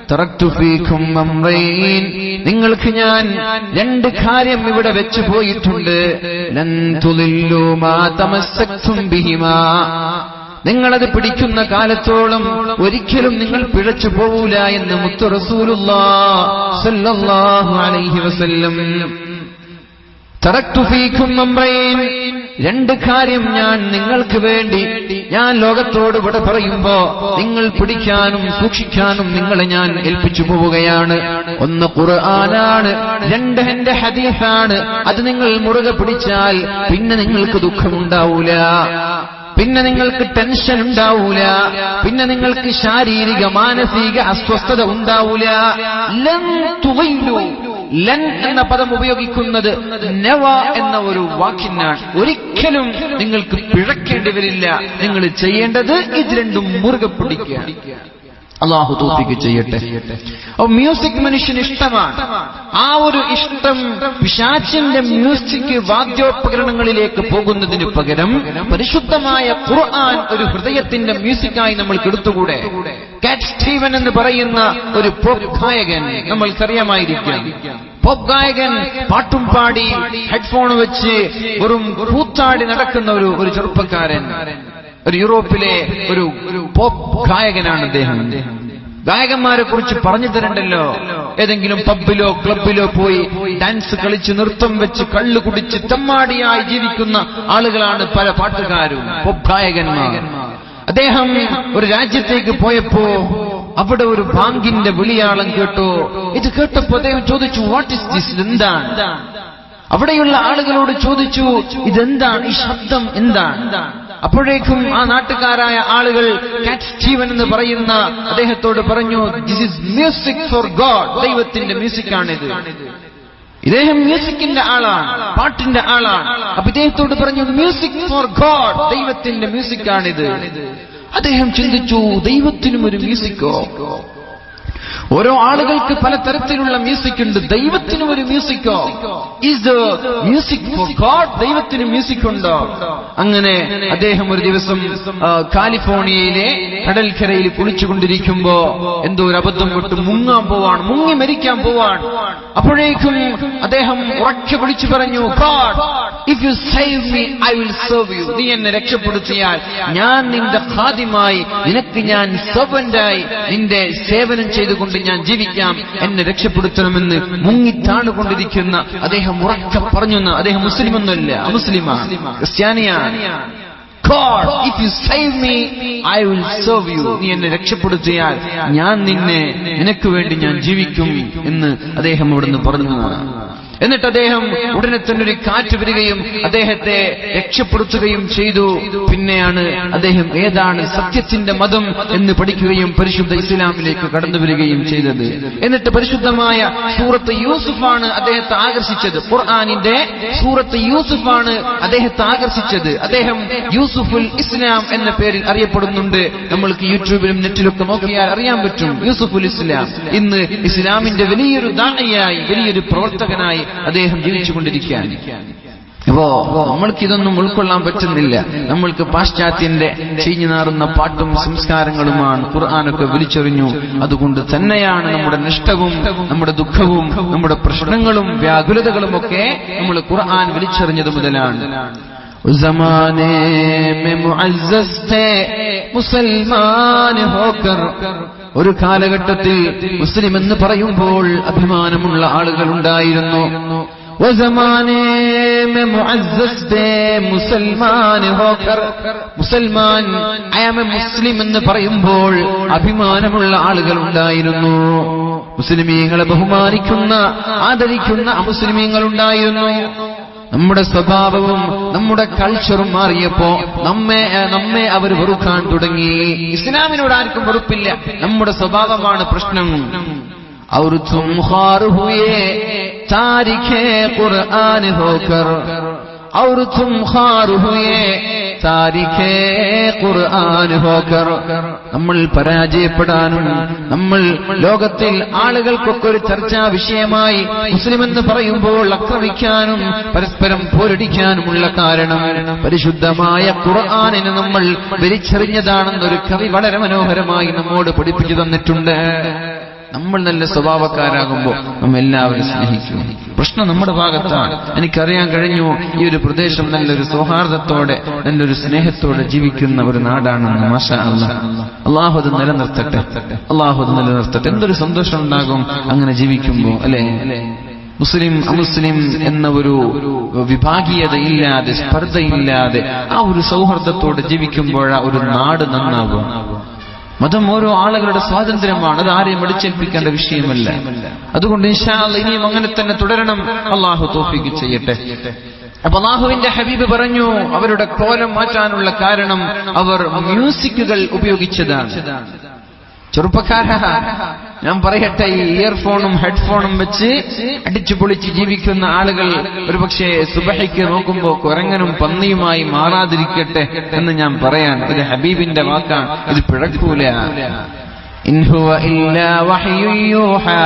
തറക്തു ഫീകും അംറൈൻ, നിങ്ങൾക്ക് ഞാൻ രണ്ട് കാര്യം ഇവിടെ വെച്ചു പോയിട്ടുണ്ട്. ലൻ തുളില്ലു മാ തമസ്സക്തും ബിഹിമാ, നിങ്ങളത് പിടിക്കുന്ന കാലത്തോളം ഒരിക്കലും നിങ്ങൾ പിഴച്ചു പോകൂല എന്ന് മുത്തു റസൂലുള്ളാഹി സ്വല്ലല്ലാഹു അലൈഹി വസല്ലം. തറക്തു ഫീകും അംറൈൻ, രണ്ട് കാര്യം ഞാൻ നിങ്ങൾക്ക് വേണ്ടി ഞാൻ ലോകത്തോട് ഇവിടെ പറയുമ്പോ നിങ്ങൾ പിടിക്കാനും സൂക്ഷിക്കാനും നിങ്ങളെ ഞാൻ ഏൽപ്പിച്ചു പോവുകയാണ്. ഒന്ന് ഖുർആനാണ്, രണ്ട് എന്റെ ഹദീസാണ്. അത് നിങ്ങൾ മുറുകെ പിടിച്ചാൽ പിന്നെ നിങ്ങൾക്ക് ദുഃഖമുണ്ടാവൂല, പിന്നെ നിങ്ങൾക്ക് ടെൻഷൻ ഉണ്ടാവൂല, പിന്നെ നിങ്ങൾക്ക് ശാരീരിക മാനസിക അസ്വസ്ഥത ഉണ്ടാവൂല. ലൻ തുളില്ലു, ലൻ എന്ന പദം ഉപയോഗിക്കുന്നത് നെവ എന്ന ഒരു വാക്കിനാണ്. ഒരിക്കലും നിങ്ങൾക്ക് പിഴക്കേണ്ടി വരില്ല. നിങ്ങൾ ചെയ്യേണ്ടത് ഇത് രണ്ടും മുറുകെ പിടിക്കുക. അല്ലാഹു തൗഫീഖ് ചെയ്യട്ടെ. മ്യൂസിക് മനുഷ്യന് ഇഷ്ടമാണ്. ആ ഒരു ഇഷ്ടം പിശാചിന്റെ മ്യൂസിക് വാദ്യോപകരണങ്ങളിലേക്ക് പോകുന്നതിന് പകരം പരിശുദ്ധമായ ഖുർആൻ ഒരു ഹൃദയത്തിന്റെ മ്യൂസിക്കായി നമ്മൾ എടുത്തുകൂടെ? കാറ്റ് സ്റ്റീവൻ എന്ന് പറയുന്ന ഒരു പോപ്പ് ഗായകൻ നമ്മൾക്കറിയാമായിരിക്കാം. പോപ്പ് ഗായകൻ പാട്ടും പാടി ഹെഡ്ഫോൺ വെച്ച് വെറും കൂത്താടി നടക്കുന്ന ഒരു ചെറുപ്പക്കാരൻ, ഒരു യൂറോപ്പിലെ ഒരു പോപ്പ് ഗായകനാണ് അദ്ദേഹം. ഗായകന്മാരെ കുറിച്ച് പറഞ്ഞു തരണ്ടല്ലോ. ഏതെങ്കിലും പബ്ബിലോ ക്ലബിലോ പോയി ഡാൻസ് കളിച്ച് നൃത്തം വെച്ച് കള്ളു കുടിച്ച് തെമ്മാടിയായി ജീവിക്കുന്ന ആളുകളാണ് പല പാട്ടുകാരും, പോപ്പ് ഗായകന്മാർ. അദ്ദേഹം ഒരു രാജ്യത്തേക്ക് പോയപ്പോ അവിടെ ഒരു ബാങ്കിന്റെ വിളിയാളം കേട്ടു. ഇത് കേട്ടപ്പോ അദ്ദേഹം ചോദിച്ചു, വാട്ട് ഇസ് ദിസ്, എന്താണ്? അവിടെയുള്ള ആളുകളോട് ചോദിച്ചു, ഇതെന്താണ്, ഈ ശബ്ദം എന്താണ്? അപ്പോഴേക്കും ആ നാട്ടുകാരായ ആളുകൾ കാറ്റ് സ്റ്റീവൻ എന്ന് പറയുന്ന അദ്ദേഹത്തോട് പറഞ്ഞു, this is music for God, ദൈവത്തിന്റെ മ്യൂസിക്കാണിത്. ഇദ്ദേഹം മ്യൂസിക്കിന്റെ ആളാണ്, പാട്ടിന്റെ ആളാണ്. അപ്പൊ ഇദ്ദേഹത്തോട് പറഞ്ഞു, മ്യൂസിക് ഫോർ ഗോഡ്, ദൈവത്തിന്റെ മ്യൂസിക്കാണിത്. അദ്ദേഹം ചിന്തിച്ചു, ദൈവത്തിനും ഒരു മ്യൂസിക്കോ? ഓരോ ആളുകൾക്ക് പലതരത്തിലുള്ള മ്യൂസിക് ഉണ്ട്, ദൈവത്തിനും ഒരു മ്യൂസിക്കോ? Is the music for God, ദൈവത്തിന് മ്യൂസിക് ഉണ്ടോ? അങ്ങനെ അദ്ദേഹം ഒരു ദിവസം കാലിഫോർണിയയിലെ കടൽക്കരയിൽ കുളിച്ചുകൊണ്ടിരിക്കുമ്പോ എന്തോ ഒരു അബദ്ധം കൊണ്ട് മുങ്ങാൻ പോവാണ്, മുങ്ങി മരിക്കാൻ പോവാണ്. അപ്പോഴേക്കും അദ്ദേഹം ഉറക്കെ വിളിച്ചു പറഞ്ഞു, God, if you save me I will serve U. നീ എന്നെ രക്ഷപ്പെടുത്തിയാൽ ഞാൻ നിന്റെ ഖാദിമായി, നിനക്ക് ഞാൻ സെർവന്റായി നിന്റെ സേവനം ചെയ്തുകൊണ്ട് ഞാൻ ജീവിക്കാം, എന്നെ രക്ഷപ്പെടുത്തണമെന്ന് മുങ്ങിത്താണുകൊണ്ടിരിക്കുന്ന അദ്ദേഹം ഉറക്കെ പറഞ്ഞു. അദ്ദേഹം മുസ്ലിമൊന്നുമല്ല, അമുസ്ലിമാണ്, ക്രിസ്ത്യാനിയാണ്. God, if you save me, I will serve you. നീ എന്നെ രക്ഷപ്പെടുത്തിയാൽ ഞാൻ നിനക്ക് വേണ്ടി ഞാൻ ജീവിക്കും എന്ന് അദ്ദേഹം അവിടുന്ന് പറഞ്ഞതാണ്. എന്നിട്ട് അദ്ദേഹം ഉടനെ തന്നെ ഒരു കാറ്റ് വരികയും അദ്ദേഹത്തെ രക്ഷപ്പെടുത്തുകയും ചെയ്തു. പിന്നെയാണ് അദ്ദേഹം ഏതാണ് സത്യത്തിന്റെ മതം എന്ന് പഠിക്കുകയും പരിശുദ്ധ ഇസ്ലാമിലേക്ക് കടന്നു വരികയും ചെയ്തത്. എന്നിട്ട് പരിശുദ്ധമായ സൂറത്ത് യൂസുഫാണ് അദ്ദേഹത്തെ ആകർഷിച്ചത്. ഖുർആനിന്റെ സൂറത്ത് യൂസുഫാണ് അദ്ദേഹത്തെ ആകർഷിച്ചത്. അദ്ദേഹം യൂസുഫുൽ ഇസ്ലാം എന്ന പേരിൽ അറിയപ്പെടുന്നുണ്ട്. നമ്മൾക്ക് യൂട്യൂബിലും നെറ്റിലൊക്കെ നോക്കിയാൽ അറിയാൻ പറ്റും. യൂസുഫുൽ ഇസ്ലാം ഇന്ന് ഇസ്ലാമിന്റെ വലിയൊരു ദാഇയായി, വലിയൊരു പ്രവർത്തകനായി അദ്ദേഹം ജീവിച്ചുകൊണ്ടിരിക്കുകയാണ്. അപ്പോ നമ്മൾക്കിതൊന്നും ഉൾക്കൊള്ളാൻ പറ്റുന്നില്ല. നമ്മൾക്ക് പാശ്ചാത്യന്റെ ചീഞ്ഞു നാറുന്ന പാട്ടും സംസ്കാരങ്ങളുമാണ് ഖുർആനൊക്കെ വിളിച്ചെറിഞ്ഞു. അതുകൊണ്ട് തന്നെയാണ് നമ്മുടെ നഷ്ടവും നമ്മുടെ ദുഃഖവും നമ്മുടെ പ്രശ്നങ്ങളും വ്യാകുലതകളും ഒക്കെ നമ്മൾ ഖുർആൻ വിളിച്ചെറിഞ്ഞത് മുതലാണ്. ज़माने में मुअज़्ज़ज़ थे मुसलमान होकर, ഒരു കാലഘട്ടത്തിൽ മുസ്ലിം എന്ന് പറയുമ്പോൾ അഭിമാനമുള്ള ആളുകൾ ഉണ്ടായിരുന്നു. വസമാനെ മേ മുഅസ്സസ് थे മുസൽമാൻ hawker, മുസൽമാൻ I am a Muslim എന്ന് പറയുമ്പോൾ അഭിമാനമുള്ള ആളുകൾ ഉണ്ടായിരുന്നു. മുസ്ലിമീങ്ങളെ ബഹുമാനിക്കുന്ന ആദരിക്കുന്ന അമുസ്ലിമീങ്ങൾ ഉണ്ടായിരുന്നു. നമ്മുടെ സ്വഭാവവും നമ്മുടെ കൾച്ചറും മാറിയപ്പോ നമ്മെ അവർ വെറുക്കാൻ തുടങ്ങി. ഇസ്ലാമിനോട് ആർക്കും വെറുപ്പില്ല, നമ്മുടെ സ്വഭാവമാണ് പ്രശ്നം. और तुम ख्वार हुए तारिखे कुरान होकर, और तुम ख्वार हुए താരിഖേ ഖുർആൻ ഹോക്കർ. നമ്മൾ പരാജയപ്പെടാനും നമ്മൾ ലോകത്തിൽ ആളുകൾക്കൊക്കെ ഒരു ചർച്ചാ വിഷയമായി മുസ്ലിം എന്ന് പറയുമ്പോൾ ആക്രമിക്കാനും പരസ്പരം പോരടിക്കാനുമുള്ള കാരണം പരിശുദ്ധമായ ഖുർആനിനെ നമ്മൾ വലിച്ചെറിഞ്ഞതാണെന്നൊരു കവി വളരെ മനോഹരമായി നമ്മോട് പഠിപ്പിച്ചു തന്നിട്ടുണ്ട്. നമ്മൾ നല്ല സ്വഭാവക്കാരാകുമ്പോൾ നമ്മ എല്ലാവരും സ്നേഹിക്കും. പ്രശ്നം നമ്മുടെ ഭാഗത്താണ്. എനിക്കറിയാൻ കഴിഞ്ഞു ഈ ഒരു പ്രദേശം നല്ലൊരു സൗഹാർദ്ദത്തോടെ നല്ലൊരു സ്നേഹത്തോടെ ജീവിക്കുന്ന ഒരു നാടാണെന്ന്. മാഷാ അല്ലാഹ്. അള്ളാഹു അത് നിലനിർത്തട്ടെ, അള്ളാഹു അത് നിലനിർത്തട്ടെ. എന്തൊരു സന്തോഷം ഉണ്ടാകും അങ്ങനെ ജീവിക്കുമ്പോൾ, അല്ലെ? മുസ്ലിം അമുസ്ലിം എന്ന ഒരു വിഭാഗീയതയില്ലാതെ സ്പർദ്ധയില്ലാതെ ആ ഒരു സൗഹാർദ്ദത്തോടെ ജീവിക്കുമ്പോഴാ ഒരു നാട് നന്നാകും. മതം ഓരോ ആളുകളുടെ സ്വാതന്ത്ര്യമാണ്, അത് ആരെയും അടിച്ചേൽപ്പിക്കേണ്ട വിഷയമല്ല. അതുകൊണ്ട് ഇൻഷാ അല്ലാഹ് ഇനിയും അങ്ങനെ തന്നെ തുടരണം. അള്ളാഹു തൗഫീഖ് ചെയ്യട്ടെ. അപ്പൊ അല്ലാഹുവിന്റെ ഹബീബ് പറഞ്ഞു അവരുടെ കോലം മാറ്റാനുള്ള കാരണം അവർ മ്യൂസിക്കുകൾ ഉപയോഗിച്ചതാണ്. ചെറുപ്പക്കാരാ, ഞാൻ പറയട്ടെ, ഈ ഇയർഫോണും ഹെഡ്ഫോണും വെച്ച് അടിച്ചു പൊളിച്ച് ജീവിക്കുന്ന ആളുകൾ ഒരുപക്ഷെ സുബഹിക്ക് നോക്കുമ്പോ കുരങ്ങനും പന്നിയുമായി മാറാതിരിക്കട്ടെ എന്ന് ഞാൻ പറയാൻ. ഇത് ഹബീബിന്റെ വാക്കാണ്, ഇത് പിഴക്കൂല. ഇൻ ഹുവ ഇല്ലാ വഹ്യു യൂഹാ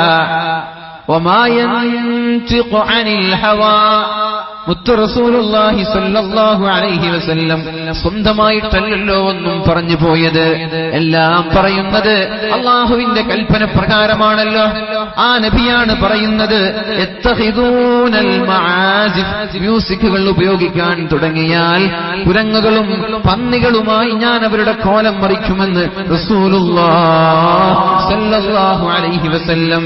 വമാ യൻതിഖു അനിൽ ഹവാ. മുത്തു റസൂലുള്ളാഹി സ്വല്ലല്ലാഹു അലൈഹി വസല്ലം സ്വന്തമായിട്ടല്ലല്ലോ ഒന്നും പറഞ്ഞു പോയത്, എല്ലാം പറയുന്നത് അള്ളാഹുവിന്റെ കൽപ്പന പ്രകാരമാണല്ലോ. ആ നബിയാണ് പറയുന്നത്, യത്തഖിദൂനൽ മആസിഫ്, മ്യൂസിക്കുകൾ ഉപയോഗിക്കാൻ തുടങ്ങിയാൽ കുരങ്ങുകളും പന്നികളുമായി ഞാൻ അവരുടെ കോലം മറിക്കുമെന്ന് റസൂലുള്ളാഹി സ്വല്ലല്ലാഹു അലൈഹി വസല്ലം.